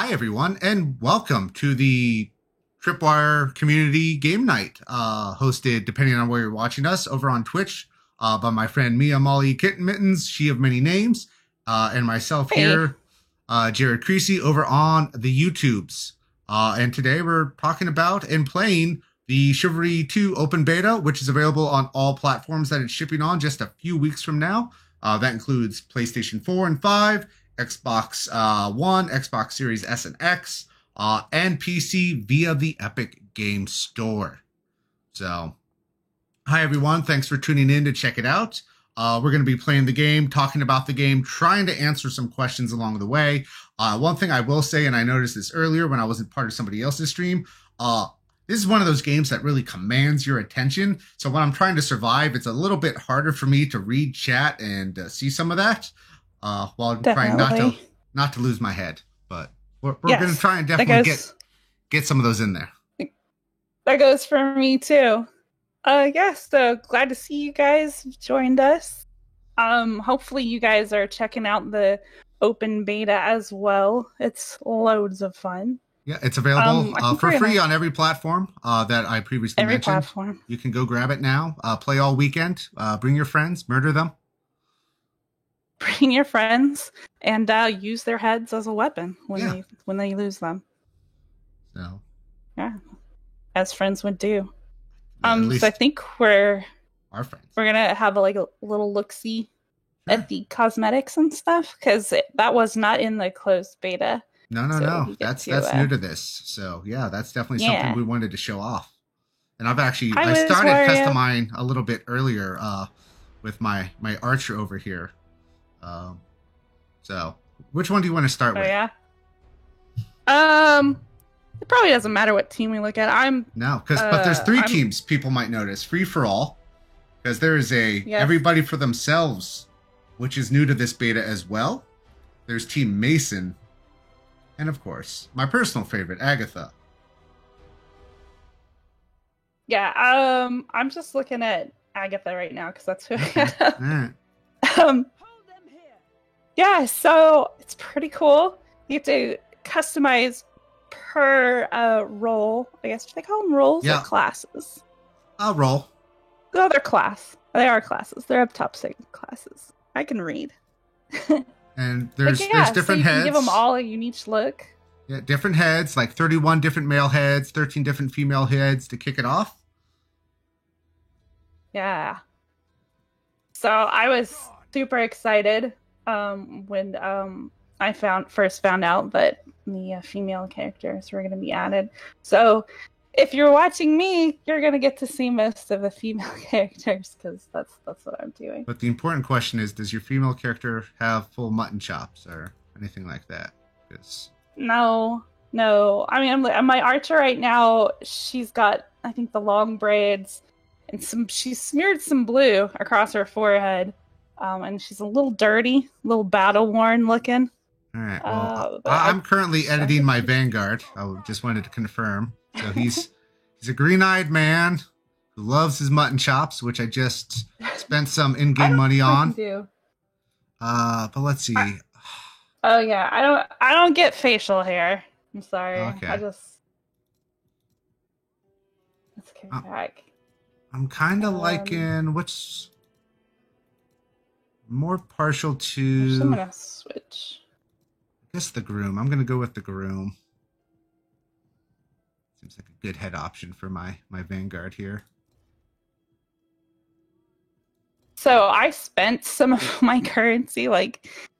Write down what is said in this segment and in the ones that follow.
Hi, everyone, and welcome to the Tripwire Community Game Night, hosted, depending on where you're watching us, over on Twitch by my friend Mia Molly Kitten Mittens, she of many names, and myself here, Jared Creasy, over on the YouTubes. And today we're talking about and playing the Chivalry 2 Open Beta, which is available on all platforms that it's shipping on just a few weeks from now. That includes PlayStation 4 and 5, Xbox One, Xbox Series S and X, and PC via the Epic Game Store. So, hi everyone, thanks for tuning in to check it out. We're going to be playing the game, talking about the game, trying to answer some questions along the way. One thing I will say, and I noticed this earlier when I wasn't part of somebody else's stream, this is one of those games that really commands your attention. So when I'm trying to survive, it's a little bit harder for me to read chat and see some of that. While trying not to lose my head, but we're going to try and definitely get some of those in there. That goes for me too. So glad to see you guys joined us. Hopefully you guys are checking out the open beta as well. It's loads of fun. Yeah, it's available for free on every platform that I previously mentioned. Platform. You can go grab it now. Play all weekend. Bring your friends. Murder them. Bring your friends and use their heads as a weapon when they lose them. So, yeah, as friends would do. So I think we're friends. We're gonna have a little look-see at the cosmetics and stuff because that was not in the closed beta. No. That's new to this. So yeah, that's definitely something we wanted to show off. And I started customizing a little bit earlier with my archer over here. So which one do you want to start with? Yeah. It probably doesn't matter what team we look at. But there's three teams people might notice. Free for all, because there is everybody for themselves, which is new to this beta as well. There's Team Mason, and of course, my personal favorite, Agatha. Yeah, I'm just looking at Agatha right now because that's who I have. Yeah, so it's pretty cool. You have to customize per role. I guess they call them roles or classes. Role. Oh, they're class. They are classes. They're up top second classes. I can read. And there's different heads. You can give them all a unique look. Yeah, different heads, like 31 different male heads, 13 different female heads to kick it off. Yeah. So I was super excited when I first found out that the female characters were going to be added. So if you're watching me, you're going to get to see most of the female characters because that's what I'm doing. But the important question is, does your female character have full mutton chops or anything like that? No. I mean, my archer right now, she's got, I think, the long braids and she's smeared some blue across her forehead. And she's a little dirty, a little battle-worn looking. All right. Well, I'm currently editing my Vanguard. I just wanted to confirm. So he's a green-eyed man who loves his mutton chops, which I just spent some in-game money on. But let's see. Oh yeah, I don't get facial hair. I'm sorry. Okay. Let's go back. I'm kind of liking what's more partial to. I'm gonna switch. I guess the groom. I'm gonna go with the groom. Seems like a good head option for my Vanguard here. So I spent some of my currency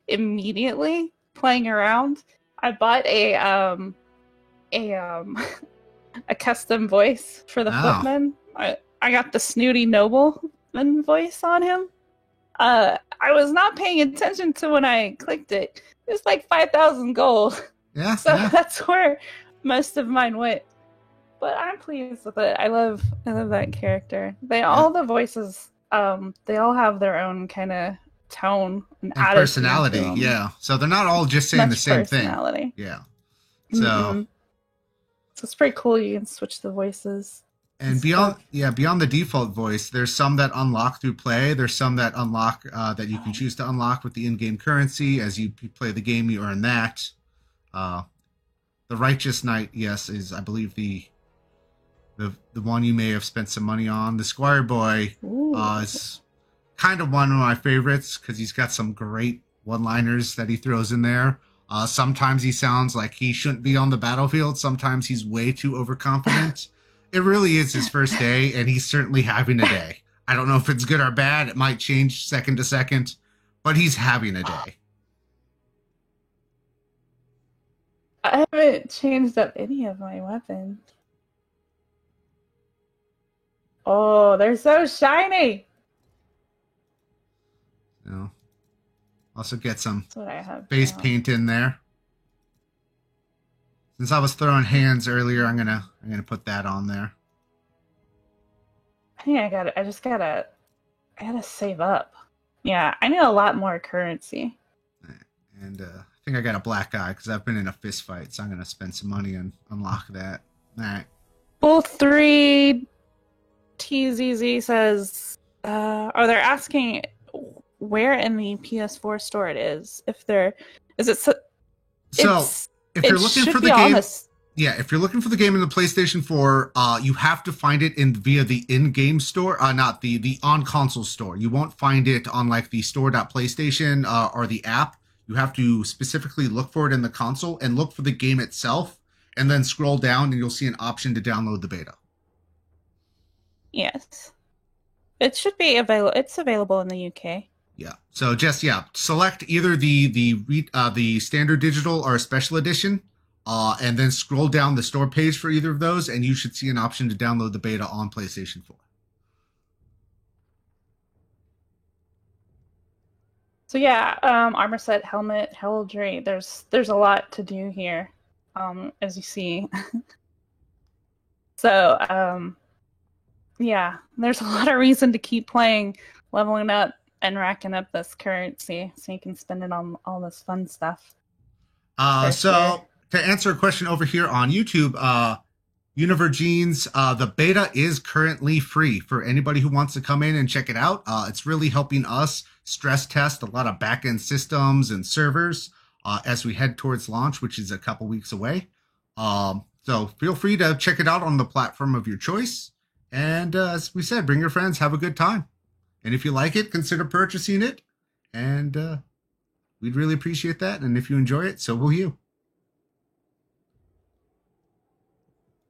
immediately playing around. I bought a custom voice for the footman. I got the snooty nobleman voice on him. I was not paying attention to when I clicked it. It was like 5,000 gold. Yeah. So that's where most of mine went. But I'm pleased with it. I love that character. All the voices, they all have their own kind of tone and personality. Yeah. So they're not all just saying the same thing. Yeah. So it's pretty cool. You can switch the voices. And beyond the default voice, there's some that unlock through play. There's some that unlock that you can choose to unlock with the in-game currency. As you play the game, you earn that. The Righteous Knight, yes, is I believe the one you may have spent some money on. The Squire Boy is kind of one of my favorites because he's got some great one-liners that he throws in there. Sometimes he sounds like he shouldn't be on the battlefield. Sometimes he's way too overconfident. It really is his first day, and he's certainly having a day. I don't know if it's good or bad. It might change second to second, but he's having a day. I haven't changed up any of my weapons. Oh, they're so shiny. You know, also get some That's what I have face now. paint in there. Since I was throwing hands earlier, I'm gonna put that on there. I think I gotta save up. Yeah, I need a lot more currency. And I think I got a black eye because I've been in a fist fight, so I'm gonna spend some money and unlock that. All right. Both 3 TZZ says, they're asking where in the PS4 store it is. If you're looking for the game, if you're looking for the game in the PlayStation 4, you have to find it via the in-game store, not the on-console store. You won't find it on like the store.playstation or the app. You have to specifically look for it in the console and look for the game itself, and then scroll down and you'll see an option to download the beta. Yes. It should be available. It's available in the UK. Yeah. So just select either the standard digital or special edition, and then scroll down the store page for either of those, and you should see an option to download the beta on PlayStation 4. So yeah, armor set, helmet, heraldry. There's a lot to do here, as you see. So yeah, there's a lot of reason to keep playing, leveling up, and racking up this currency so you can spend it on all this fun stuff. So to answer a question over here on YouTube, Univergenes, the beta is currently free for anybody who wants to come in and check it out. It's really helping us stress test a lot of backend systems and servers as we head towards launch, which is a couple weeks away. So feel free to check it out on the platform of your choice. And as we said, bring your friends, have a good time. And if you like it, consider purchasing it. And we'd really appreciate that. And if you enjoy it, so will you.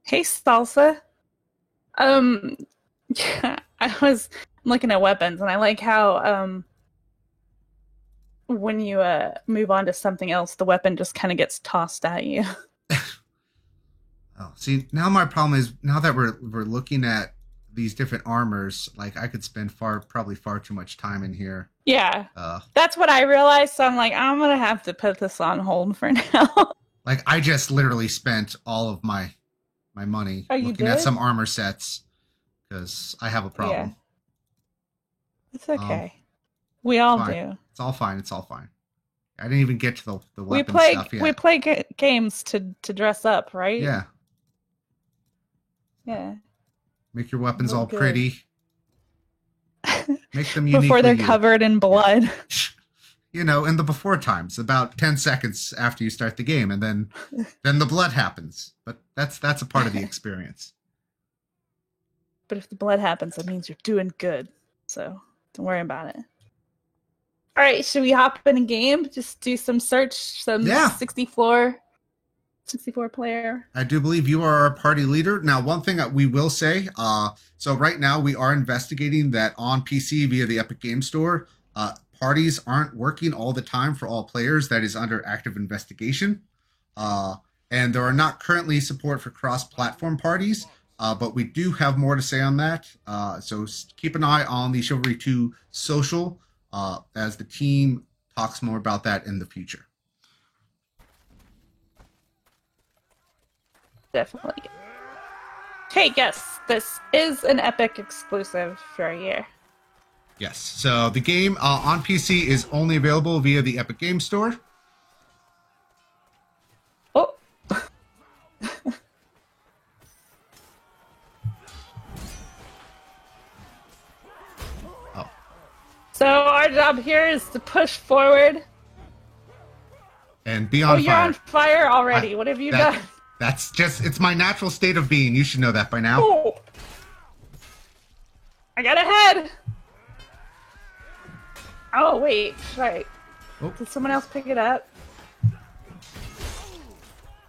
Hey, Salsa. Yeah, I was looking at weapons, and I like how when you move on to something else, the weapon just kind of gets tossed at you. Oh, see, now my problem is now that we're looking at these different armors, like I could spend probably far too much time in here. Yeah, that's what I realized. So I'm like, I'm gonna have to put this on hold for now. Like I just literally spent all of my money looking at some armor sets because I have a problem. Yeah. It's okay. We all do. It's all fine. It's all fine. I didn't even get to the weapon stuff yet. We play games to dress up, right? Yeah. Yeah. Make your weapons all pretty. Make them unique before they're covered in blood. You know, in the before times, about 10 seconds after you start the game, and then the blood happens. But that's a part of the experience. But if the blood happens, that means you're doing good. So don't worry about it. All right, should we hop in a game? Just do some search, 64 player. I do believe you are our party leader. Now, one thing that we will say, so right now we are investigating that on PC via the Epic Game Store, parties aren't working all the time for all players. That is under active investigation. And there are not currently support for cross-platform parties, but we do have more to say on that. So keep an eye on the Chivalry 2 social as the team talks more about that in the future. Definitely. Hey, yes, this is an Epic exclusive for a year. Yes, so the game on PC is only available via the Epic Game Store. Oh. So our job here is to push forward and be Oh, on you're fire. on fire already. What have you done? That's just, it's my natural state of being. You should know that by now. Oh! I got a head! Oh, wait. Right. Oh. Did someone else pick it up?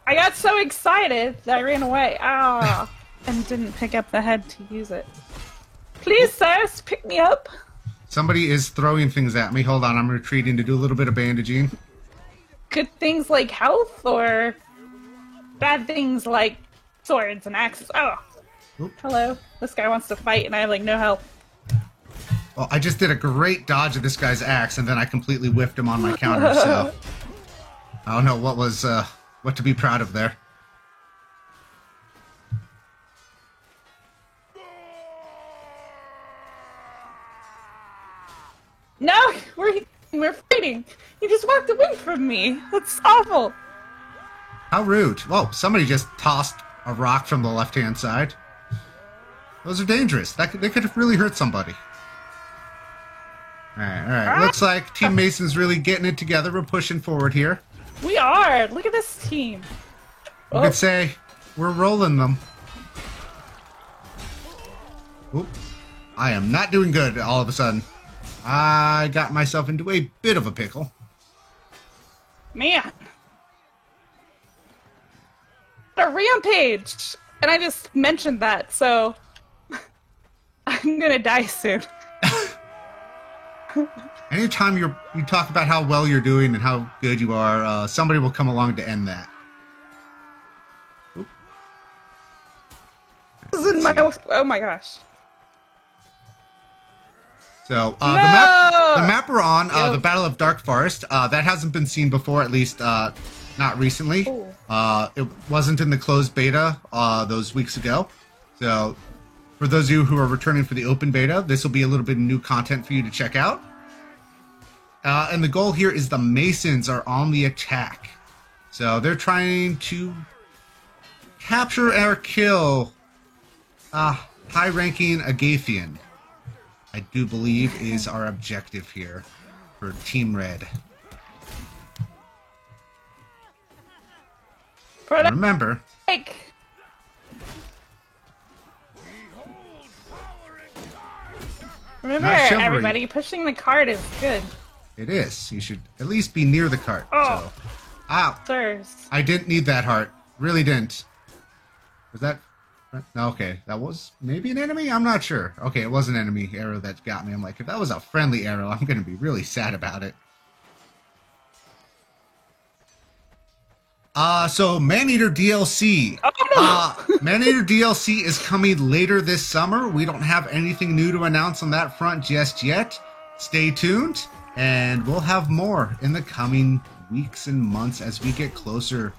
I got so excited that I ran away. Ah! And didn't pick up the head to use it. Please, sirs, pick me up. Somebody is throwing things at me. Hold on, I'm retreating to do a little bit of bandaging. Good things like health or bad things like swords and axes? Oh. Oop. Hello. This guy wants to fight and I have like no health. Well, I just did a great dodge of this guy's axe, and then I completely whiffed him on my counter, so... I don't know what to be proud of there. No, we're fighting. You just walked away from me. That's awful. How rude. Whoa, somebody just tossed a rock from the left-hand side. Those are dangerous. They could have really hurt somebody. Alright. Looks like Team Mason's really getting it together. We're pushing forward here. We are. Look at this team. You could say we're rolling them. Oop. I am not doing good all of a sudden. I got myself into a bit of a pickle. Man. A rampage. And I just mentioned that, so I'm gonna die soon. Anytime you talk about how well you're doing and how good you are, somebody will come along to end that. Oop. This is in my, oh my gosh. So, No! the map we're on, the Battle of Dark Forest, that hasn't been seen before, at least not recently. Ooh. It wasn't in the closed beta those weeks ago. So, for those of you who are returning for the open beta, this will be a little bit of new content for you to check out. And the goal here is the Masons are on the attack. So, they're trying to capture or kill high-ranking Agathian. I do believe is our objective here for Team Red. Remember, Remember, Not chivalry. everybody, pushing the cart is good. it is. You should at least be near the cart. Oh. So. Ow. Sirs. I didn't need that heart. Really didn't. Was that... No, okay. That was maybe an enemy? I'm not sure. Okay, it was an enemy arrow that got me. I'm like, if that was a friendly arrow, I'm going to be really sad about it. So Maneater DLC. Oh, no! Maneater DLC is coming later this summer. We don't have anything new to announce on that front just yet. Stay tuned, and we'll have more in the coming weeks and months as we get closer.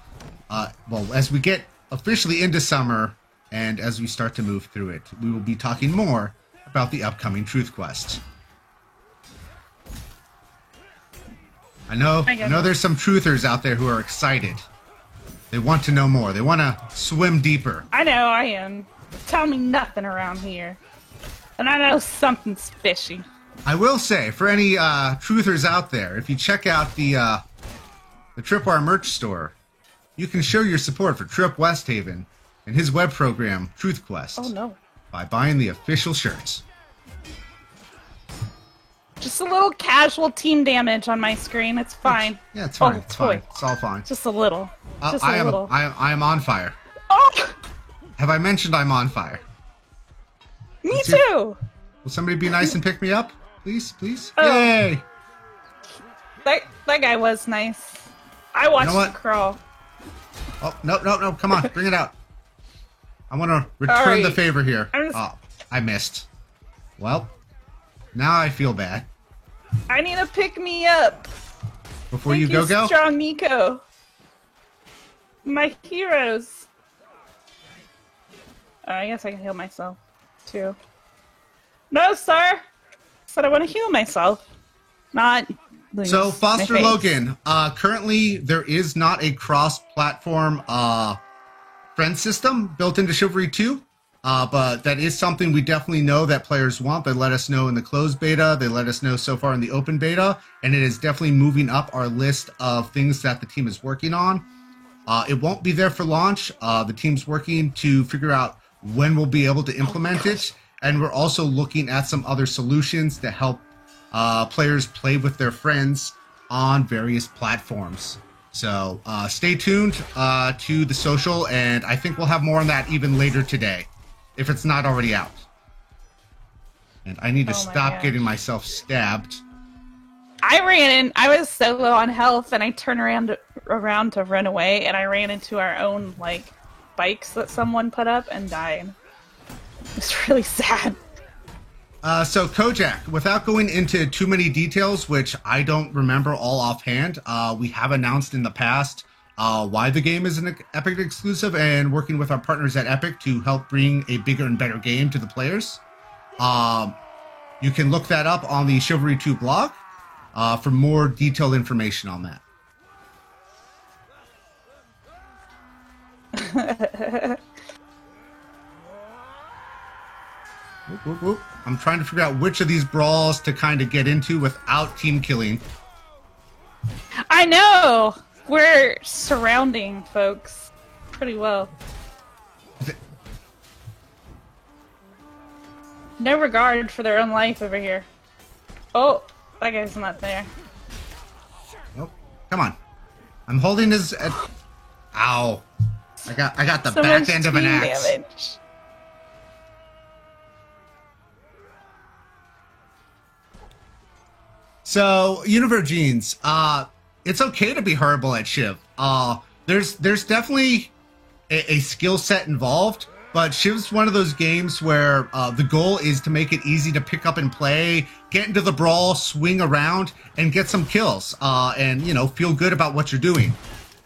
As we get officially into summer, and as we start to move through it, we will be talking more about the upcoming Truth Quest. I know there's some truthers out there who are excited. They want to know more. They want to swim deeper. I know I am. Tell me nothing around here. And I know something's fishy. I will say, for any truthers out there, if you check out the Tripwire merch store, you can show your support for Trip Westhaven and his web program, Truth Quest, Oh no. by buying the official shirts. Just a little casual team damage on my screen. It's fine. Yeah, it's fine. Oh, it's fine. toy. It's all fine. Just a little. Just I a am. little. I am on fire. Oh! Have I mentioned I'm on fire? Me Let's see. too! Will somebody be nice and pick me up, please? Please. Oh. Yay! That guy was nice. I watched what? him crawl. Oh no! Come on, bring it out. I want to return Sorry. the favor here. I'm just- Oh, I missed. Well, now I feel bad. I need to pick me up. Before Thank you go. Strong Nico. My heroes. I guess I can heal myself, too. No, sir! Said I want to heal myself. Not lose So, my Foster face. Logan, currently there is not a cross-platform friend system built into Chivalry 2. But that is something we definitely know that players want. They let us know in the closed beta. They let us know so far in the open beta. And it is definitely moving up our list of things that the team is working on. It won't be there for launch. The team's working to figure out when we'll be able to implement it. And we're also looking at some other solutions to help players play with their friends on various platforms. So stay tuned to the social, and I think we'll have more on that even later today, if it's not already out. And I need to stop getting myself stabbed. I ran in. I was so low on health, and I turned around to run away, and I ran into our own like bikes that someone put up and died. It was really sad. So Kojak, without going into too many details, which I don't remember all offhand, we have announced in the past why the game is an Epic exclusive and working with our partners at Epic to help bring a bigger and better game to the players. You can look that up on the Chivalry 2 blog for more detailed information on that. Whoop, whoop, whoop. I'm trying to figure out which of these brawls to kind of get into without team killing. I know! We're surrounding folks pretty well. No regard for their own life over here. Oh, that guy's not there. Oh, come on. I'm holding his... Ow. I got the So back much end of an team axe. damage. So, Univergenes, it's okay to be horrible at Shiv. There's definitely a skill set involved, but Shiv's one of those games where the goal is to make it easy to pick up and play, get into the brawl, swing around, and get some kills, and, you know, feel good about what you're doing.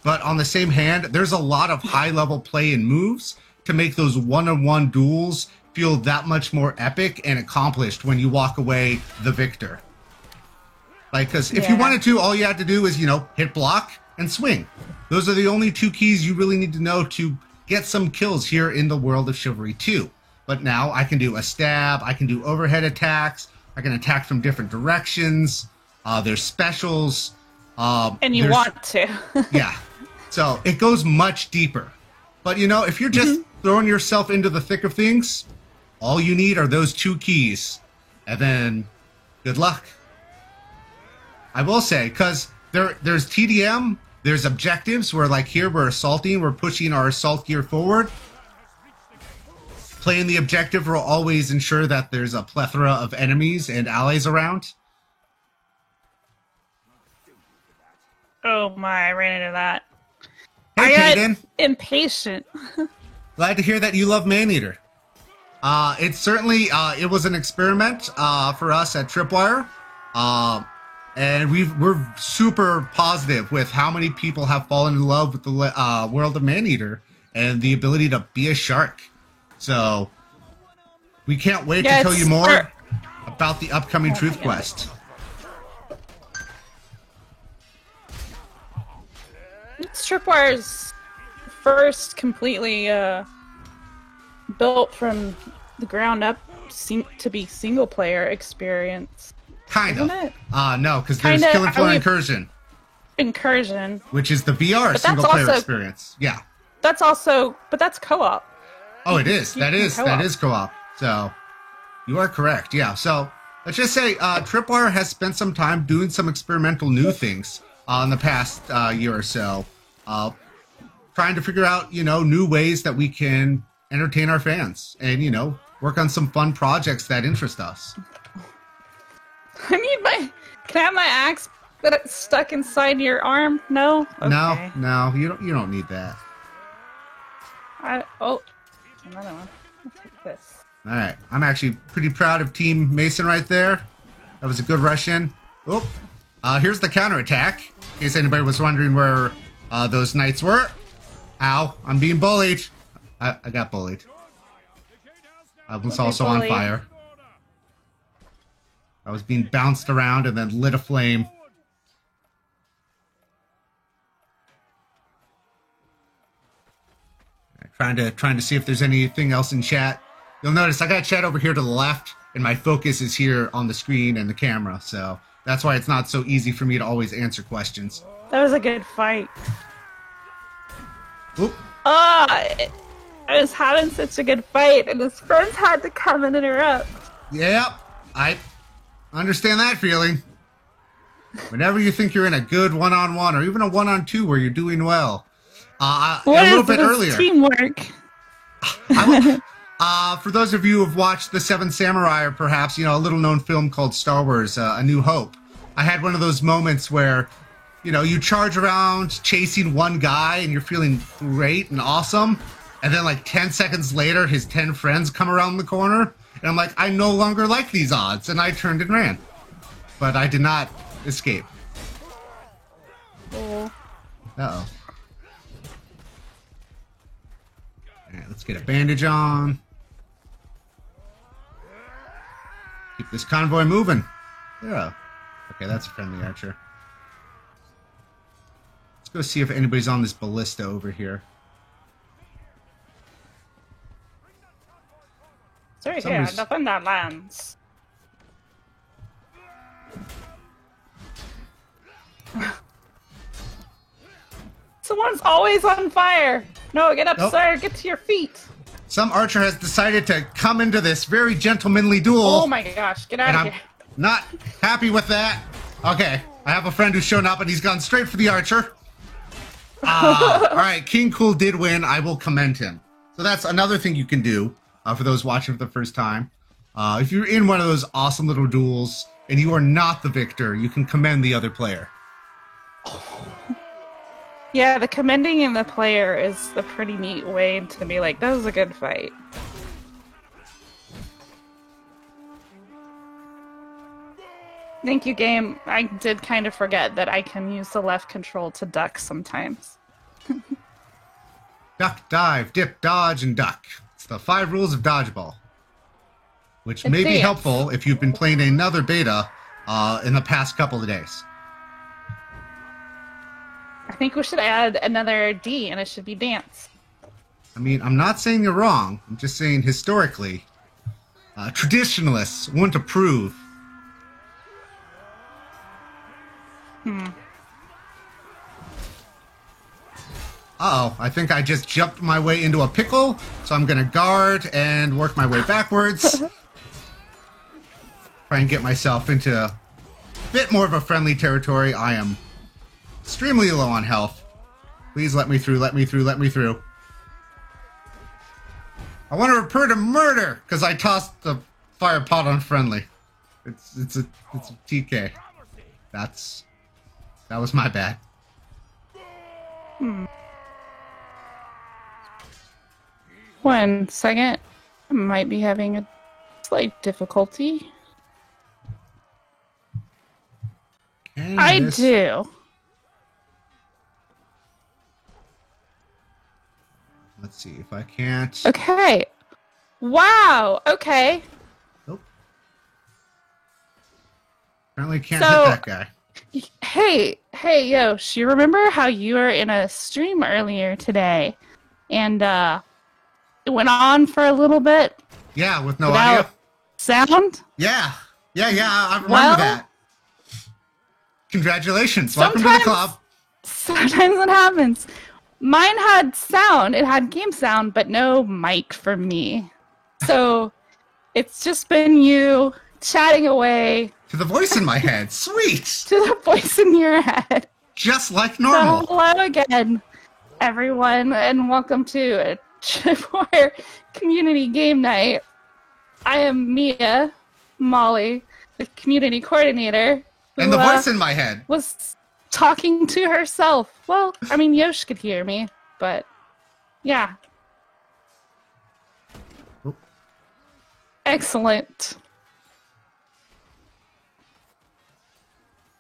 But on the same hand, there's a lot of high-level play and moves to make those one-on-one duels feel that much more epic and accomplished when you walk away the victor. Like, because if you wanted to, all you had to do is, you know, hit block and swing. Those are the only two keys you really need to know to get some kills here in the world of Chivalry 2. But now I can do a stab, I can do overhead attacks, I can attack from different directions, there's specials. And you want to. Yeah. So it goes much deeper. But, you know, if you're just throwing yourself into the thick of things, all you need are those two keys. And then, good luck. I will say, because there's TDM, there's objectives where, like here, we're assaulting, we're pushing our assault gear forward. Playing the objective will always ensure that there's a plethora of enemies and allies around. Oh my, I ran into that. Hey, I Kaden. got impatient. Glad to hear that you love Maneater. It certainly, it was an experiment for us at Tripwire. And we're super positive with how many people have fallen in love with the world of Maneater and the ability to be a shark. So we can't wait to tell you more about the upcoming Truth Quest. It's Tripwire's first completely built from the ground up to be single player experience. Kind of. Isn't it? No, because there's Killing Floor Incursion. Incursion. Which is the VR single player experience. Yeah. That's also, but that's co-op. Oh, it is. That is co-op. So you are correct. Yeah. So let's just say Tripwire has spent some time doing some experimental new things in the past year or so. Trying to figure out, you know, new ways that we can entertain our fans and, you know, work on some fun projects that interest us. I need can I have my axe that's stuck inside your arm? No? Okay. No, you don't need that. Another one. I'll take this. All right. I'm actually pretty proud of Team Mason right there. That was a good rush in. Oh, here's the counterattack. In case anybody was wondering where those knights were. Ow, I'm being bullied. I got bullied. I was also on fire. I was being bounced around and then lit aflame. Trying to see if there's anything else in chat. You'll notice I got chat over here to the left, and my focus is here on the screen and the camera, so that's why it's not so easy for me to always answer questions. That was a good fight. Oop. I was having such a good fight, and his friends had to come and interrupt. Yep, I understand that feeling. Whenever you think you're in a good one-on-one, or even a one-on-two where you're doing well. A little bit earlier. Teamwork. For those of you who have watched The Seventh Samurai, or perhaps, a little-known film called Star Wars, A New Hope, I had one of those moments where, you charge around chasing one guy and you're feeling great and awesome, and then like 10 seconds later, his 10 friends come around the corner, and I'm like, I no longer like these odds, and I turned and ran. But I did not escape. Oh. Uh-oh. Alright, let's get a bandage on. Keep this convoy moving. Yeah. Okay, that's a friendly archer. Let's go see if anybody's on this ballista over here. Sorry, here, defend our lands. Someone's always on fire. No, get up, sir. Get to your feet. Some archer has decided to come into this very gentlemanly duel. Oh my gosh, get out of here. Not happy with that. Okay, I have a friend who's shown up and he's gone straight for the archer. All right, King Cool did win. I will commend him. So that's another thing you can do for those watching for the first time. If you're in one of those awesome little duels and you are not the victor, you can commend the other player. Yeah, the commending in the player is a pretty neat way to be like, that was a good fight. Thank you, game. I did kind of forget that I can use the left control to duck sometimes. Duck, dive, dip, dodge, and duck. It's the 5 rules of dodgeball. Which may be helpful if you've been playing another beta in the past couple of days. I think we should add another D, and it should be dance. I mean, I'm not saying you're wrong. I'm just saying historically, traditionalists wouldn't approve. Uh-oh, I think I just jumped my way into a pickle, so I'm gonna guard and work my way backwards. Try and get myself into a bit more of a friendly territory. I am extremely low on health. Please let me through, let me through, let me through. I want to report a murder because I tossed the fire pot on friendly. It's a TK. That was my bad. 1 second. I might be having a slight difficulty. I do. Let's see if I can't. Okay. Wow. Okay. Nope. Apparently can't hit that guy. Hey, Yosh, you remember how you were in a stream earlier today and it went on for a little bit? Yeah, with no audio. Sound? Yeah, I remember that. Congratulations. Welcome to the club. Sometimes it happens. Mine had sound. It had game sound, but no mic for me. So it's just been you chatting away. To the voice in my head. Sweet. To the voice in your head. Just like normal. So hello again, everyone, and welcome to a Tripwire Community Game Night. I am Mia, Molly, the community coordinator. And the voice in my head was talking to herself. Well, I mean, Yosh could hear me, but yeah. Oop. Excellent.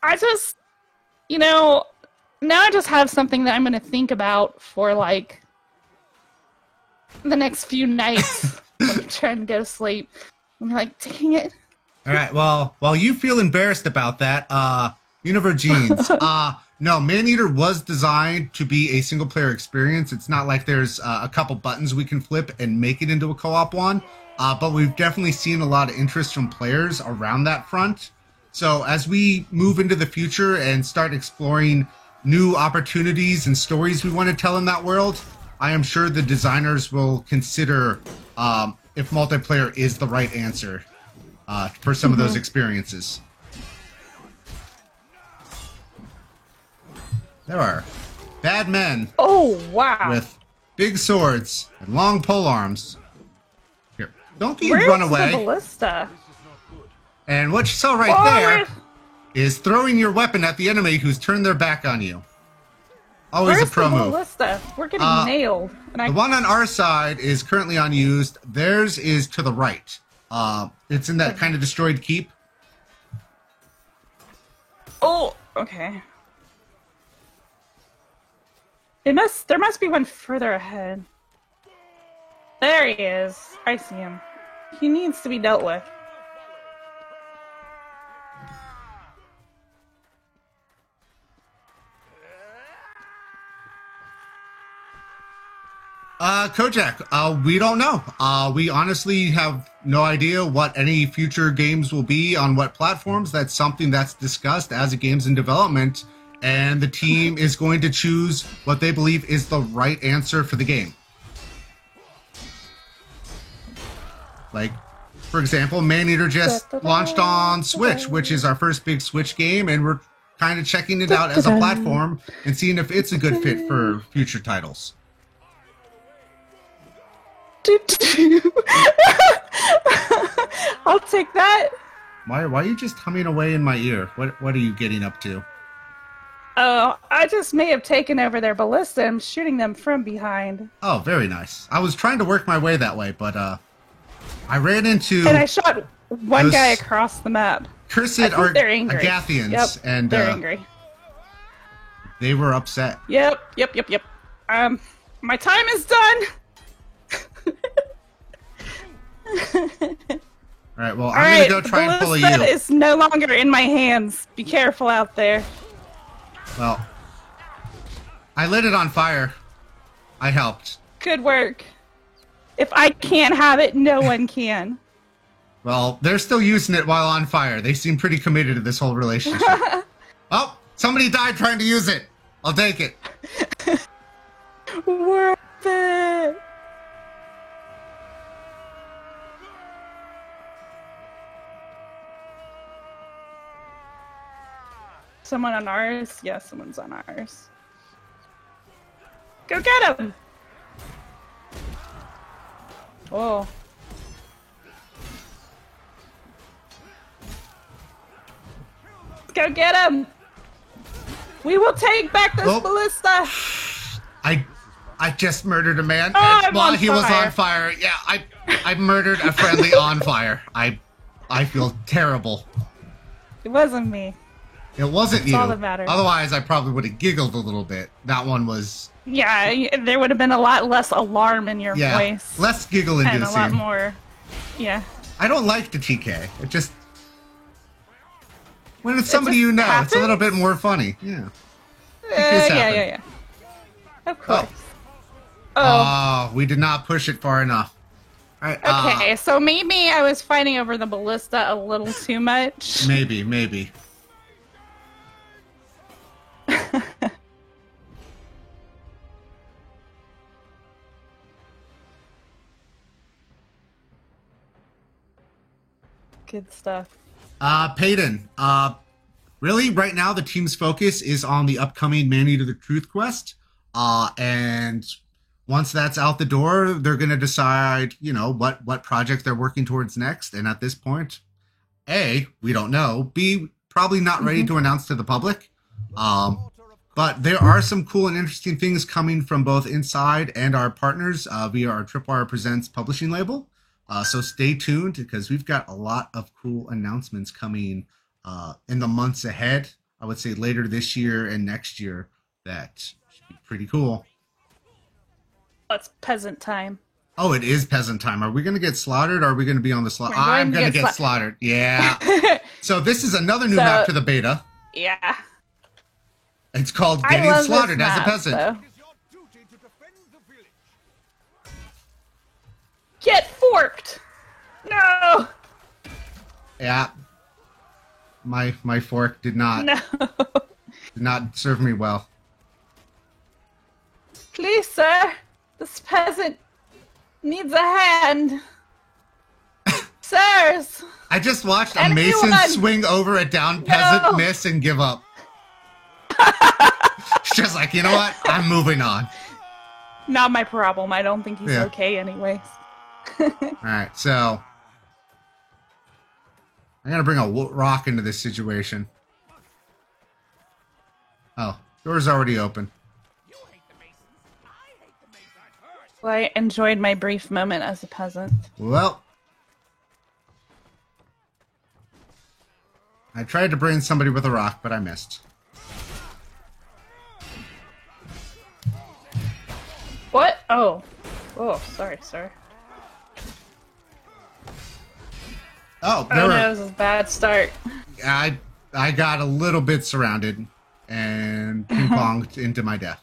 I just, now I just have something that I'm going to think about for like the next few nights. I'm trying to go to sleep. I'm like, dang it. All right, well, while you feel embarrassed about that, Univer Jeans, no, Maneater was designed to be a single-player experience. It's not like there's a couple buttons we can flip and make it into a co-op one. but we've definitely seen a lot of interest from players around that front. So as we move into the future and start exploring new opportunities and stories we want to tell in that world, I am sure the designers will consider if multiplayer is the right answer for some of those experiences. There are bad men. Oh, wow. With big swords and long pole arms. Here, don't you Where's run away. the ballista? And what you saw right there is throwing your weapon at the enemy who's turned their back on you. Always Where's a pro the move. ballista? We're getting nailed. And The one on our side is currently unused. Theirs is to the right. It's in that kind of destroyed keep. Oh, okay. There must be one further ahead. There he is. I see him. He needs to be dealt with. Kojak, we don't know. We honestly have no idea what any future games will be on what platforms. That's something that's discussed as a game's in development, and the team is going to choose what they believe is the right answer for the game. Like, for example, Maneater just launched on Switch, which is our first big Switch game, and we're kind of checking it out as a platform and seeing if it's a good fit for future titles. I'll take that. Why are you just humming away in my ear? What are you getting up to? Oh, I just may have taken over their ballista and shooting them from behind. Oh, very nice. I was trying to work my way that way, but I ran into... And I shot one guy across the map. Cursed they're angry. Agathians, Yep, and they're angry. They were upset. Yep. My time is done. Alright, well, I'm gonna go try and pull a ballista you. is no longer in my hands. Be careful out there. Well, I lit it on fire. I helped. Good work. If I can't have it, no one can. Well, they're still using it while on fire. They seem pretty committed to this whole relationship. Oh, somebody died trying to use it. I'll take it. Worth it. Someone on ours? Yeah, someone's on ours. Go get him! Oh. Go get him! We will take back this ballista! I just murdered a man while he was on fire. Yeah, I murdered a friendly on fire. I feel terrible. It wasn't me. It wasn't you. That's all that matters. Otherwise, I probably would have giggled a little bit. That one was... Yeah, there would have been a lot less alarm in your voice. Less giggle and inducing. a lot more. Yeah. I don't like the TK. It just... When it's somebody you know, happens? it's a little bit more funny. Yeah. Yeah. Of course. Oh, we did not push it far enough. All right, okay, so maybe I was fighting over the ballista a little too much. Maybe. Good stuff. Payton, really, right now the team's focus is on the upcoming Maneater the Truth quest. And once that's out the door, they're going to decide, what project they're working towards next. And at this point, A, we don't know. B, probably not ready to announce to the public. But there are some cool and interesting things coming from both inside and our partners via our Tripwire Presents publishing label. So stay tuned because we've got a lot of cool announcements coming in the months ahead. I would say later this year and next year that should be pretty cool. It's peasant time. Oh, it is peasant time. Are we going to get slaughtered or are we going to be on the slaughter? I'm going to get slaughtered. Yeah. So this is another new map to the beta. Yeah. It's called Getting Slaughtered as a Peasant. So. Get forked! No! Yeah. My fork did not No! serve me well. Please, sir! This peasant needs a hand! Sirs! I just watched a Anyone? mason swing over a down peasant, No. miss, and give up. She's just like, you know what? I'm moving on. Not my problem. I don't think he's Yeah. okay anyways. Alright, so I gotta bring a rock into this situation. Oh, door's already open. Well, I enjoyed my brief moment as a peasant. Well, I tried to bring somebody with a rock, but I missed. What? Oh. Oh, sorry, sir. Oh, Oh no, this is a bad start. I got a little bit surrounded and ping-ponged into my death.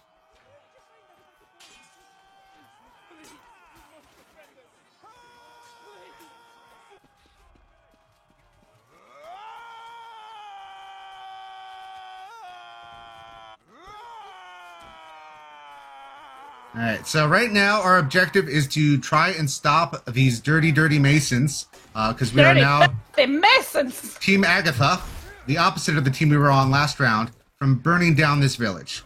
Alright, so right now our objective is to try and stop these dirty, dirty Masons, because we are now The Masons! Team Agatha, the opposite of the team we were on last round, from burning down this village.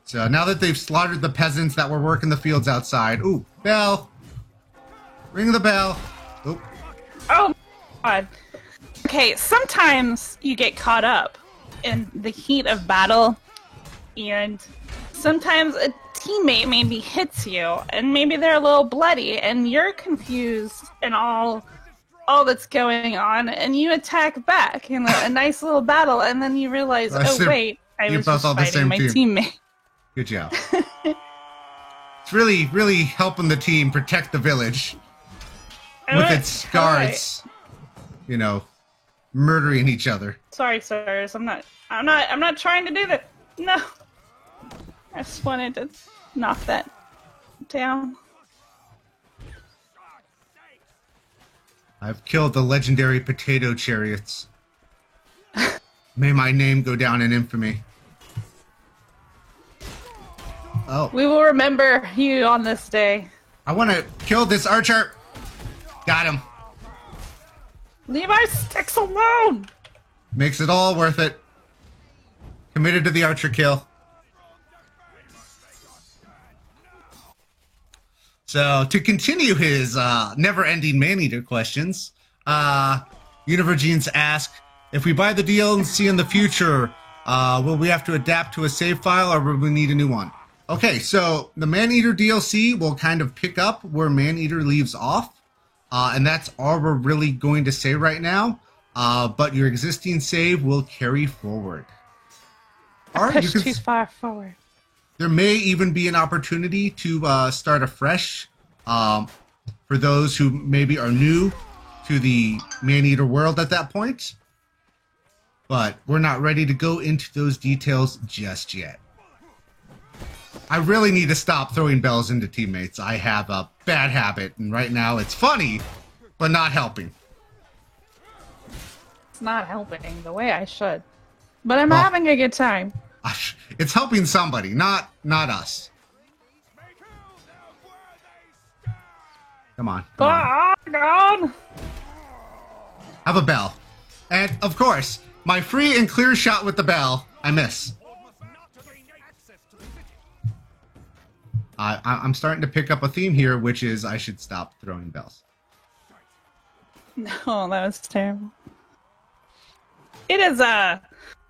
So now that they've slaughtered the peasants that were working the fields outside, ooh, bell! Ring the bell! Oop. Oh my god. Okay, sometimes you get caught up in the heat of battle, and sometimes a teammate maybe hits you, and maybe they're a little bloody, and you're confused and all that's going on, and you attack back in a nice little battle, and then you realize, oh wait, I You're was both just on the fighting same my team. teammate. Good job. It's really, really helping the team protect the village with its guards, you know, murdering each other. Sorry, sirs. I'm not trying to do that. No. I just wanted to knock that down. I've killed the legendary potato chariots. May my name go down in infamy. Oh, We will remember you on this day. I want to kill this archer. Got him. Leave our sticks alone! Makes it all worth it. Committed to the archer kill. So, to continue his never-ending man-eater questions, Univergenes ask, if we buy the DLC in the future, will we have to adapt to a save file or will we need a new one? Okay, so the Man-Eater DLC will kind of pick up where Man-Eater leaves off, and that's all we're really going to say right now, but your existing save will carry forward. Or Push too far forward. there may even be an opportunity to start afresh for those who maybe are new to the Man-Eater world at that point. But we're not ready to go into those details just yet. I really need to stop throwing bells into teammates. I have a bad habit, and right now it's funny, but not helping. It's not helping the way I should. But I'm Well- having a good time. It's helping somebody, not us. Come on. Come on. Oh, God! Have a bell. And, of course, my free and clear shot with the bell, I miss. I'm starting to pick up a theme here, which is I should stop throwing bells. No, that was terrible. It is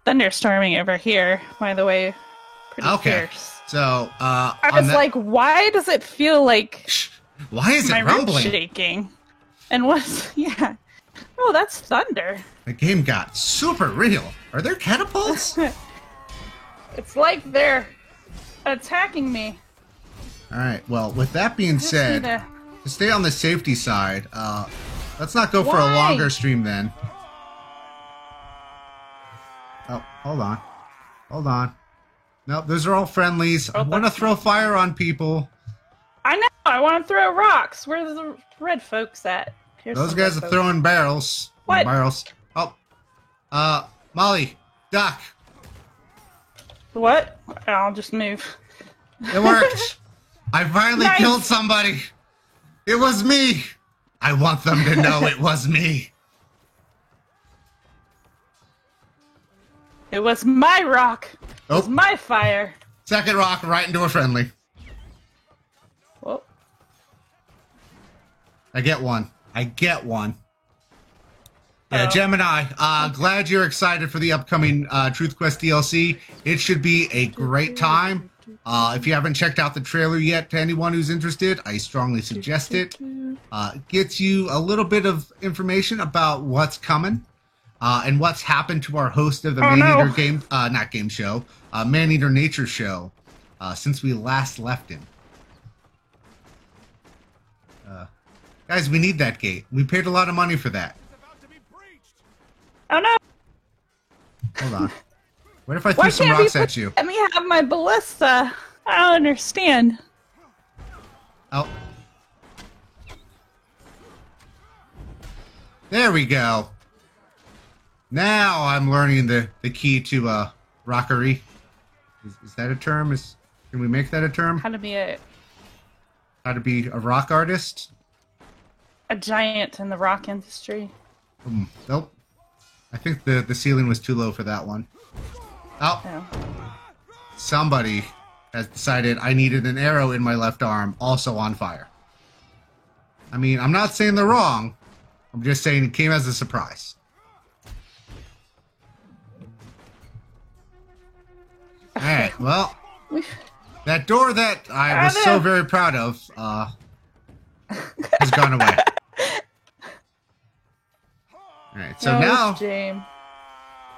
thunderstorming over here, by the way. Pretty Okay. fierce. So, I was like, why does it feel like why is my it room rumbling? shaking? And what's yeah? Oh, that's thunder. The game got super real. Are there catapults? It's like they're attacking me. All right. Well, with that being I just need said, to- to stay on the safety side, let's not go for a Why? longer stream then. Oh, hold on. Hold on. No, those are all friendlies. I Oh, want to that's- throw fire on people. I know. I want to throw rocks. Where are the red folks at? Here's Those some guys are info. throwing barrels. What? Barrels. Oh. Molly, duck. What? I'll just move. It worked. I finally Nice. killed somebody. It was me. I want them to know it was me. It was my rock. It was Oh. my fire. Second rock right into a friendly. Whoa. I get one. Yeah, Oh. Gemini, glad you're excited for the upcoming Truth Quest DLC. It should be a great time. If you haven't checked out the trailer yet, to anyone who's interested, I strongly suggest it. It gets you a little bit of information about what's coming and what's happened to our host of the Oh, Maneater no. game, not game show, Maneater Nature show, since we last left him. Guys, we need that gate. We paid a lot of money for that. Oh no! Hold on. What if I Why threw some can't we rocks at you? let me have my ballista? I don't understand. Oh. There we go. Now I'm learning the key to rockery. Is that a term? Can we make that a term? How to be a How to be a rock artist? giant in the rock industry. Nope. I think the ceiling was too low for that one. Oh, Oh. somebody has decided I needed an arrow in my left arm, also on fire. I mean, I'm not saying they're wrong. I'm just saying it came as a surprise. Alright, well, that door that I was so very proud of has gone away. Alright, so No, James.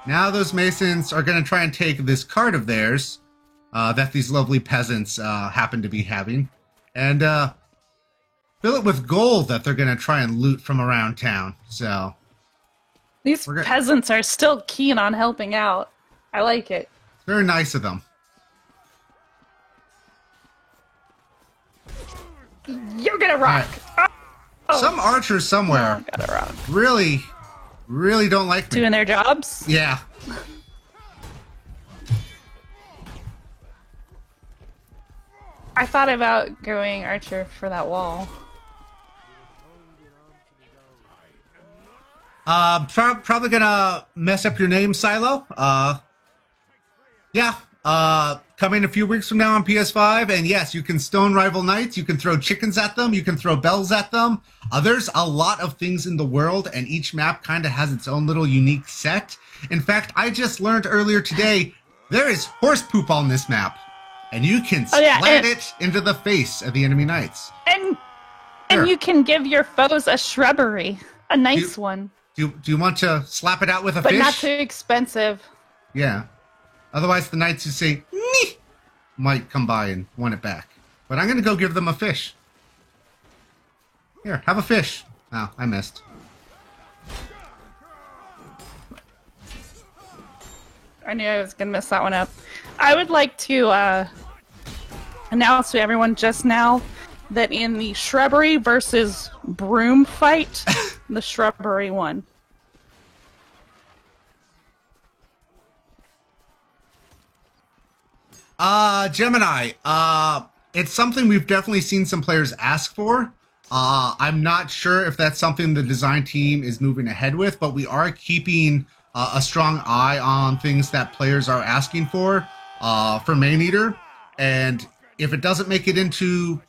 now those masons are going to try and take this cart of theirs that these lovely peasants happen to be having and fill it with gold that they're going to try and loot from around town. So, These We're good. peasants are still keen on helping out. I like it. it's very nice of them. You're gonna rock. Oh, Some archers somewhere I'm gonna rock. really don't like me. Doing their jobs. Yeah. I thought about going archer for that wall. Probably gonna mess up your name, Silo. Yeah. Coming a few weeks from now on PS5, and yes, you can stone rival knights, you can throw chickens at them, you can throw bells at them. There's a lot of things in the world, and each map kind of has its own little unique set. In fact, I just learned earlier today, there is horse poop on this map, and you can Oh, yeah, splat and- it into the face of the enemy knights. And Sure. you can give your foes a shrubbery, a nice You- one, Do you want to slap it out with a but fish? not too expensive. Yeah. Otherwise, the knights who say, "Nee," might come by and want it back. But I'm going to go give them a fish. Here, have a fish. Oh, I missed. I knew I was gonna mess that one up. I would like to announce to everyone just now that in the shrubbery versus broom fight, the shrubbery won. Gemini, it's something we've definitely seen some players ask for. I'm not sure if that's something the design team is moving ahead with, but we are keeping a strong eye on things that players are asking for Maneater. And if it doesn't make it into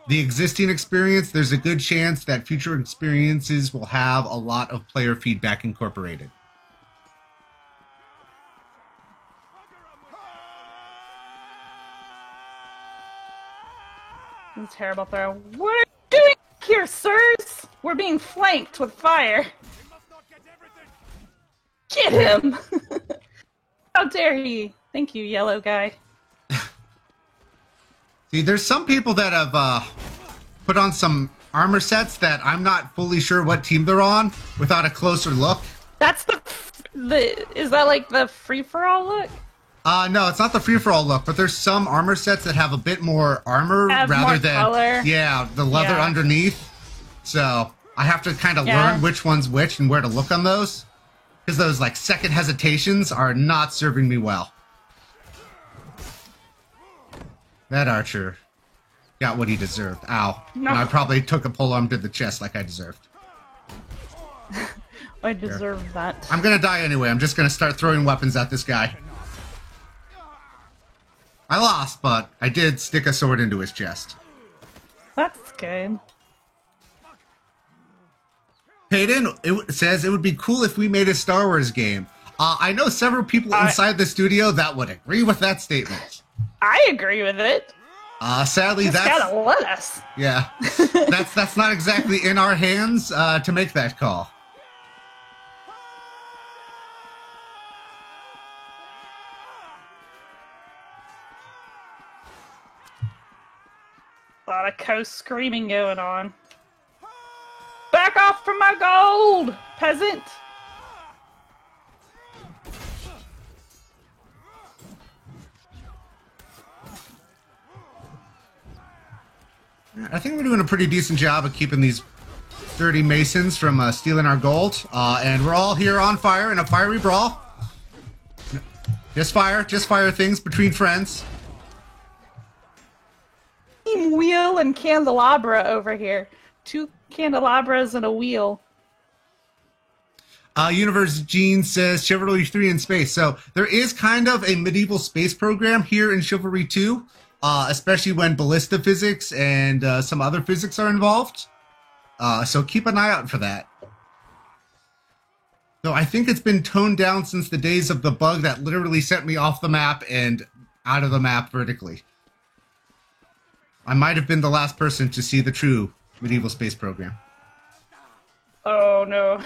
the existing experience, there's a good chance that future experiences will have a lot of player feedback incorporated. A terrible throw. What are you doing here, sirs? We're being flanked with fire. Get him! How dare he? Thank you, yellow guy. See, there's some people that have put on some armor sets that I'm not fully sure what team they're on without a closer look. That's the is that like the free for all look? No, it's not the free-for-all look, but there's some armor sets that have a bit more armor Have rather more than color. yeah, the leather Yeah. underneath. So I have to kind of Yeah. learn which one's which and where to look on those. Because those, like, second hesitations are not serving me well. That archer got what he deserved. Ow. No. And I probably took a polearm to the chest like I deserved. I deserve that. I'm gonna die anyway. I'm just gonna start throwing weapons at this guy. I lost, but I did stick a sword into his chest. That's good. Peyton, it says it would be cool if we made a Star Wars game. I know several people inside the studio that would agree with that statement. I agree with it. Sadly, Just that's gotta let us. yeah, that's not exactly in our hands to make that call. A lot of co-screaming going on. Back off from my gold, peasant! I think we're doing a pretty decent job of keeping these dirty Masons from stealing our gold. And we're all here on fire in a fiery brawl. Just fire things between friends. Team wheel and candelabra over here. 2 candelabras and a wheel. Universe Gene says Chivalry 3 in space. So there is kind of a medieval space program here in Chivalry 2, especially when ballista physics and some other physics are involved. So keep an eye out for that. Though I think it's been toned down since the days of the bug that literally sent me off the map and out of the map vertically. I might have been the last person to see the true medieval space program. Oh no.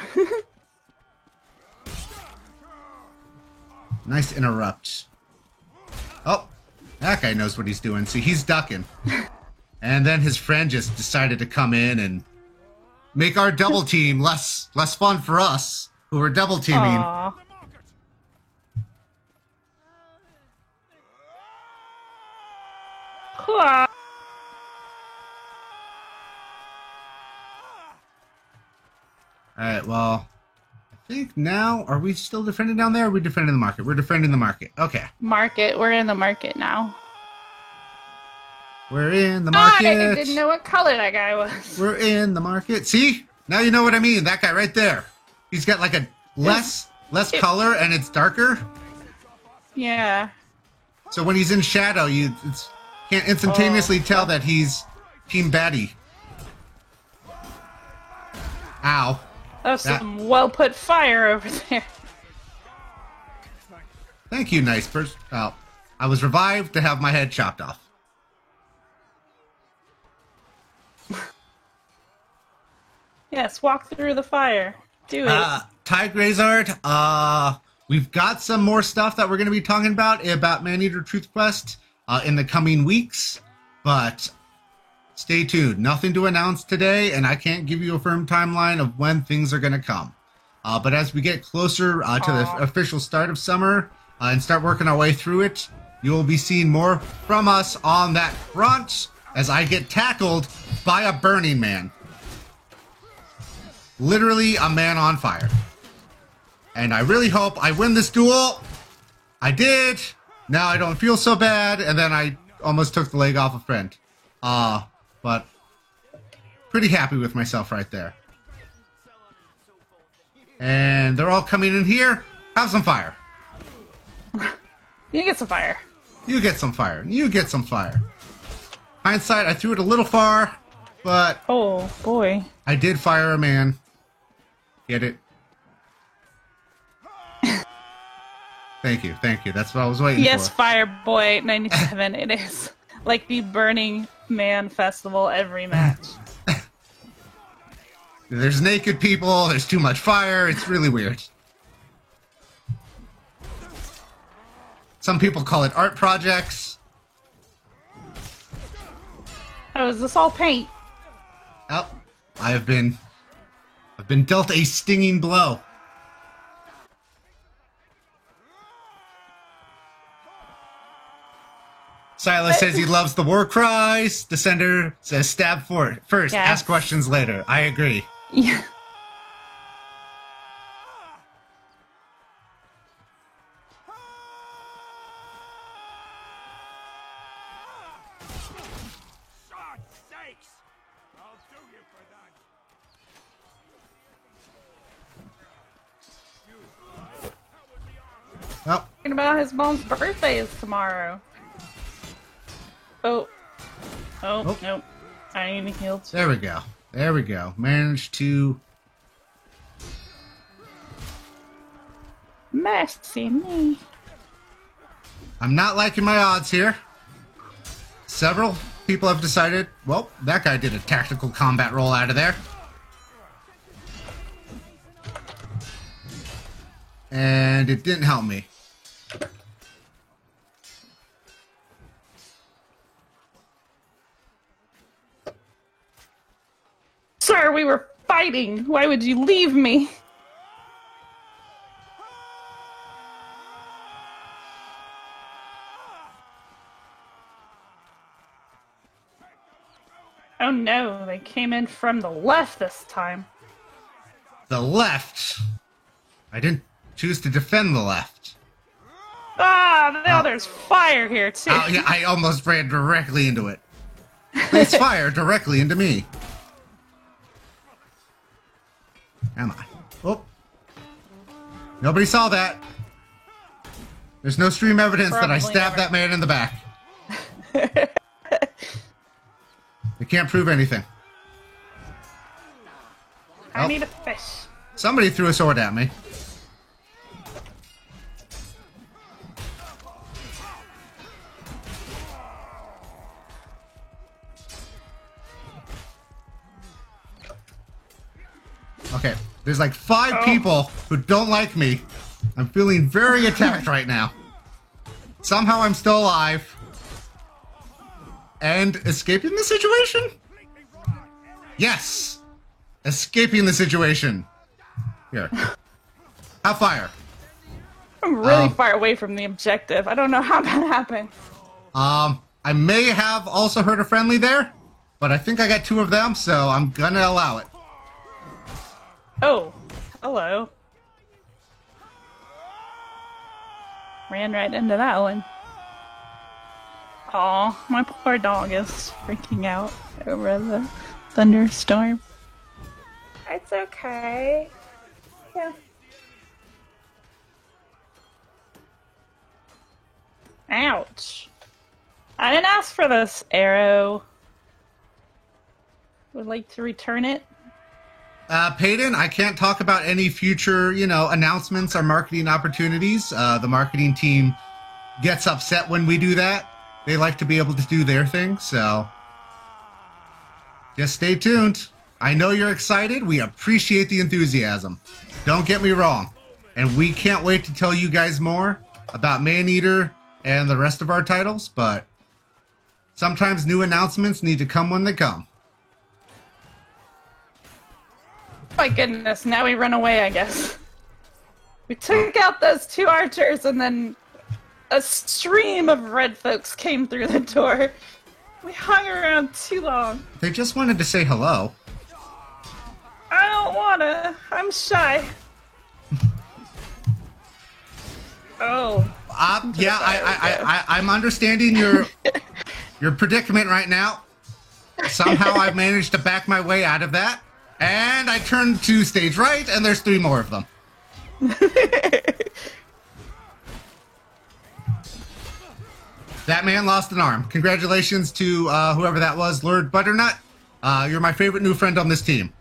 Nice interrupt. Oh, that guy knows what he's doing. See, he's ducking. And then his friend just decided to come in and make our double team less fun for us, who are double teaming. Aw. Hua. Alright, well, I think now, are we still defending down there, or are we defending the market? We're defending the market. Okay. Market. We're in the market now. We're in the market. I didn't know what color that guy was. We're in the market. See? Now you know what I mean. That guy right there. He's got like a less color and it's darker. Yeah. So when he's in shadow, you can't instantaneously tell that he's Team Batty. Ow. That's some well put fire over there. Thank you, nice person. Oh, I was revived to have my head chopped off. Yes, walk through the fire. Do it. Ty Grazard, we've got some more stuff that we're going to be talking about Maneater Truth Quest in the coming weeks, but stay tuned. Nothing to announce today, and I can't give you a firm timeline of when things are going to come. But as we get closer to the official start of summer and start working our way through it, you will be seeing more from us on that front as I get tackled by a Burning Man. Literally a man on fire. And I really hope I win this duel. I did. Now I don't feel so bad. And then I almost took the leg off a friend. But pretty happy with myself right there. And they're all coming in here. Have some fire. You get some fire. You get some fire. You get some fire. Hindsight, I threw it a little far, but Oh, boy. I did fire a man. Get it? Thank you, thank you. That's what I was waiting Yes, for. Fireboy 97. It is like the Burning Man festival every match. There's naked people, there's too much fire, it's really weird. Some people call it art projects. Oh, is this all paint? Oh, I've been dealt a stinging blow. Silas says he loves the war cries. Descender says stab for it first, Yes. ask questions later. I agree. Yeah. God's sakes! I'll do you for that. Oh, Talking about his mom's birthday is tomorrow. Oh. Oh, Oh. nope. I need to heal too. there we go. There we go. Managed to... Mercy me. I'm not liking my odds here. Several people have decided, well, that guy did a tactical combat roll out of there. And it didn't help me. Sir, we were fighting. Why would you leave me? Oh no, they came in from the left this time. The left. I didn't choose to defend the left. Ah, now there's fire here too. Oh, yeah, I almost ran directly into it. Please fire directly into me. Am I? Oh. Nobody saw that. There's no stream evidence that I Probably stabbed never. that man in the back. They can't prove anything. I Oh. need a fish. Somebody threw a sword at me. Okay, there's like 5 Oh. people who don't like me. I'm feeling very attacked right now. Somehow I'm still alive. And escaping the situation? Yes! Escaping the situation. Here. Have fire. I'm really Um, far away from the objective. I don't know how that happened. I may have also heard a friendly there, but I think I got 2 of them, so I'm gonna allow it. Oh, hello. Ran right into that one. Aw, my poor dog is freaking out over the thunderstorm. It's okay. Yeah. Ouch. I didn't ask for this arrow. Would like to return it. Peyton, I can't talk about any future, announcements or marketing opportunities. The marketing team gets upset when we do that. They like to be able to do their thing, so just stay tuned. I know you're excited. We appreciate the enthusiasm. Don't get me wrong. And we can't wait to tell you guys more about Maneater and the rest of our titles, but sometimes new announcements need to come when they come. My goodness, now we run away, I guess. We took out those 2 archers and then a stream of red folks came through the door. We hung around too long. They just wanted to say hello. I don't wanna. I'm shy. Oh. Yeah, I'm understanding your predicament right now. Somehow I've managed to back my way out of that. And I turned to stage right, and there's 3 more of them. That man lost an arm. Congratulations to whoever that was, Lord Butternut. You're my favorite new friend on this team.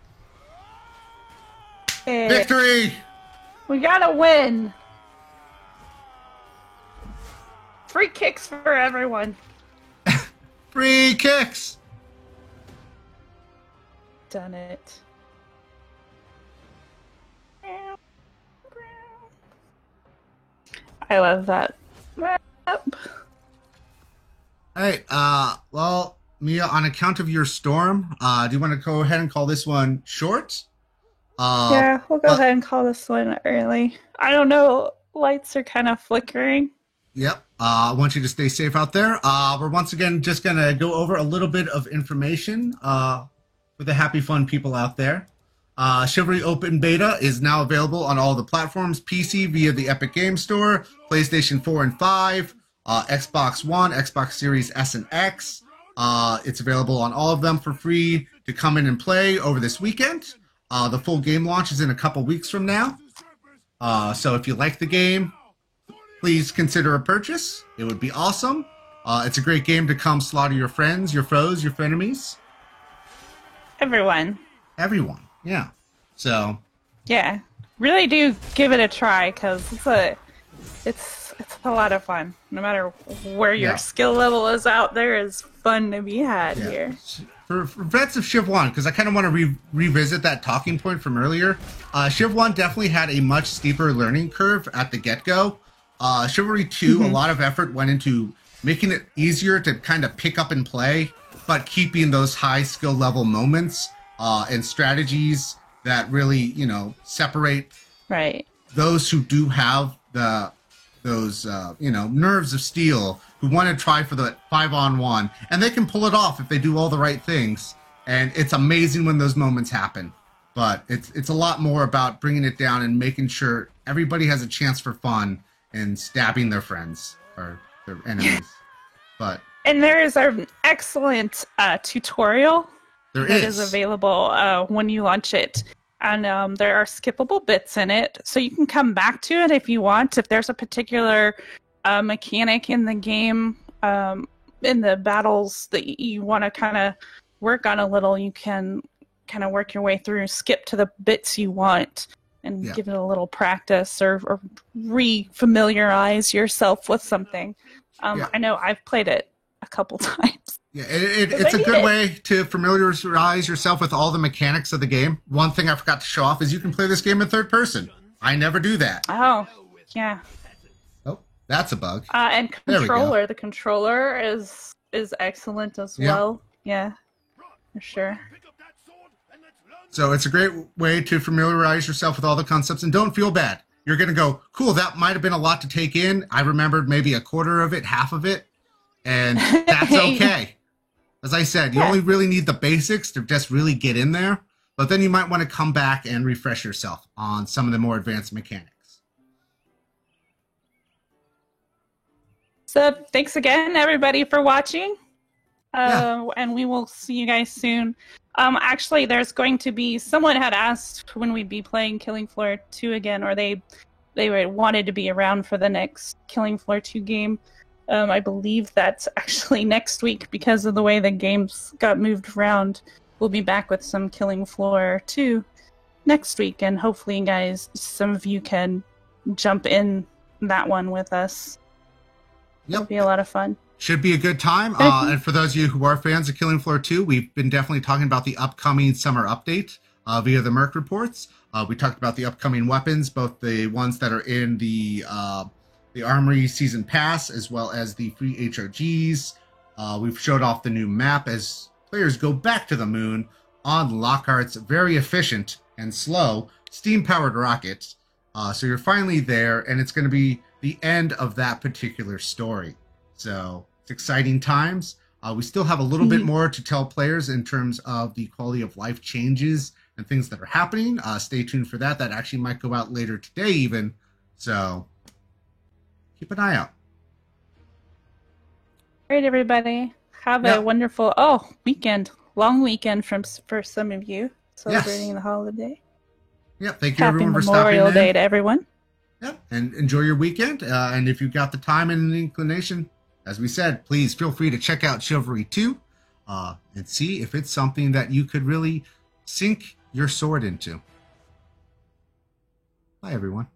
Hey, Victory! we gotta win. Free kicks for everyone. Free kicks! Done it. I love that. Alright, well, Mia, on account of your storm, do you want to go ahead and call this one short? Yeah, we'll go ahead and call this one early. I don't know, lights are kind of flickering. Yep. I want you to stay safe out there. We're once again just going to go over a little bit of information for the happy, fun people out there. Chivalry Open Beta is now available on all the platforms: PC via the Epic Game Store, PlayStation 4 and 5, Xbox One, Xbox Series S and X. It's available on all of them for free to come in and play over this weekend. The full game launch is in a couple weeks from now. So if you like the game, please consider a purchase. It would be awesome. It's a great game to come slaughter your friends, your foes, your frenemies. Everyone. Everyone, yeah. So, Yeah, really do give it a try because it's a lot of fun. No matter where your Yeah. skill level is out, there is fun to be had yeah. here. For vets of Civ 1, because I kind of want to revisit that talking point from earlier, Civ 1 definitely had a much steeper learning curve at the get-go. Chivalry 2, a lot of effort went into making it easier to kind of pick up and play, but keeping those high skill level moments and strategies that really, you know, separate Right. those who do have those nerves of steel, who want to try for the 5-on-1, and they can pull it off if they do all the right things. And it's amazing when those moments happen. But it's a lot more about bringing it down and making sure everybody has a chance for fun and stabbing their friends or their enemies. But And there is an excellent tutorial there that is available when you launch it. And there are skippable bits in it, so you can come back to it if you want. If there's a particular mechanic in the game, in the battles that you want to kind of work on a little, you can kind of work your way through, skip to the bits you want, and give it a little practice or re-familiarize yourself with something. I know I've played it a couple times. Yeah, it's a good way to familiarize yourself with all the mechanics of the game. One thing I forgot to show off is you can play this game in third person. I never do that. Oh, yeah. Oh, that's a bug. And There we go. controller. The controller is excellent as well. Yeah, for sure. So it's a great way to familiarize yourself with all the concepts, and don't feel bad. You're going to go, cool, that might have been a lot to take in. I remembered maybe a quarter of it, half of it, and that's okay. As I said, you only really need the basics to just really get in there, but then you might want to come back and refresh yourself on some of the more advanced mechanics. So thanks again, everybody, for watching. And we will see you guys soon. Actually, there's going to be, someone had asked when we'd be playing Killing Floor 2 again, or they wanted to be around for the next Killing Floor 2 game. I believe that's actually next week because of the way the games got moved around. We'll be back with some Killing Floor 2 next week, and hopefully, guys, some of you can jump in that one with us. It'll be a lot of fun. Should be a good time. And for those of you who are fans of Killing Floor 2, we've been definitely talking about the upcoming summer update via the Merc reports. We talked about the upcoming weapons, both the ones that are in the Armory Season Pass, as well as the free HRGs. We've showed off the new map as players go back to the moon on Lockhart's very efficient and slow steam-powered rocket. So you're finally there, and it's going to be the end of that particular story. So it's exciting times. We still have a little bit more to tell players in terms of the quality of life changes and things that are happening. Stay tuned for that. That actually might go out later today even. So keep an eye out. All right, everybody. Have a wonderful weekend. Long weekend for some of you celebrating the holiday. Yeah, thank you everyone for stopping in. Happy Memorial Day to everyone. Yeah, and enjoy your weekend. And if you've got the time and the inclination, as we said, please feel free to check out Chivalry 2 and see if it's something that you could really sink your sword into. Bye, everyone.